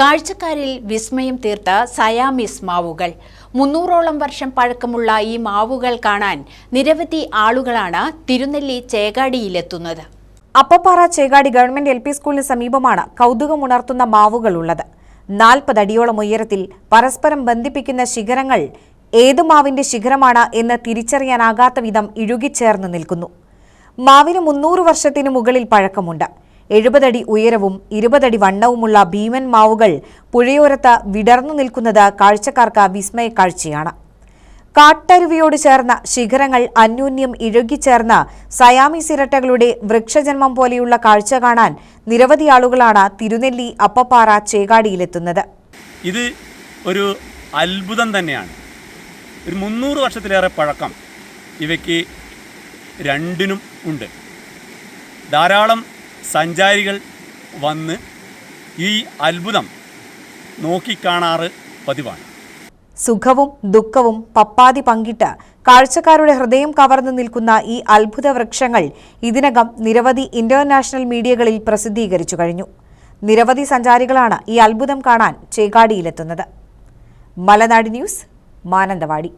കാഴ്ചക്കാരിൽ വിസ്മയം തീർത്ത സയാമീസ് മാവുകൾ 300ഓളം വർഷം പഴക്കമുള്ള ഈ മാവുകൾ കാണാൻ നിരവധി ആളുകളാണ് തിരുനെല്ലി ചേകാടിയിലെത്തുന്നത്. അപ്പപ്പാറ ചേകാടി ഗവൺമെന്റ് LP സ്കൂളിന് സമീപമാണ് കൗതുകമുണർത്തുന്ന മാവുകളുള്ളത്. 40 അടിയോളം ഉയരത്തിൽ പരസ്പരം ബന്ധിപ്പിക്കുന്ന ശിഖരങ്ങൾ ഏതു മാവിന്റെ ശിഖരമാണ് എന്ന് തിരിച്ചറിയാനാകാത്ത വിധം ഇഴുകിച്ചേർന്ന് നിൽക്കുന്നു. മാവിന് 300 വർഷത്തിനു മുകളിൽ പഴക്കമുണ്ട്. 70 അടി ഉയരവും 20 അടി വണ്ണവുമുള്ള ഭീമൻ മാവുകൾ പുഴയോരത്ത് വിടർന്നു നിൽക്കുന്നത് കാഴ്ചക്കാർക്ക് വിസ്മയ കാഴ്ചയാണ്. കാട്ടരുവിയോട് ചേർന്ന ശിഖരങ്ങൾ അന്യോന്യം ഇഴുകിച്ചേർന്ന സയാമീസ് ഇരട്ടകളുടെ വൃക്ഷജന്മം പോലെയുള്ള കാഴ്ച കാണാൻ നിരവധി ആളുകളാണ് തിരുനെല്ലി അപ്പപ്പാറ ചേകാടിയിലെത്തുന്നത്. ഇത് ഒരു അത്ഭുതം തന്നെയാണ്. ഒരു 300 വർഷത്തിലേറെ പഴക്കം ഇവയ്ക്ക് രണ്ടിനും ഉണ്ട്. ധാരാളം സഞ്ചാരികൾ വന്ന് ഈ അത്ഭുതം നോക്കിക്കാണാറ് പതിവാണ്. സുഖവും ദുഃഖവും പപ്പാതി പങ്കിട്ട് കാഴ്ചക്കാരുടെ ഹൃദയം കവർന്നു നിൽക്കുന്ന ഈ അത്ഭുത വൃക്ഷങ്ങൾ ഇതിനകം നിരവധി ഇന്റർനാഷണൽ മീഡിയകളിൽ പ്രസിദ്ധീകരിച്ചു കഴിഞ്ഞു. നിരവധി സഞ്ചാരികളാണ് ഈ അത്ഭുതം കാണാൻ ചേകാടിയിലെത്തുന്നത്. മലനാട് ന്യൂസ്, മാനന്തവാടി.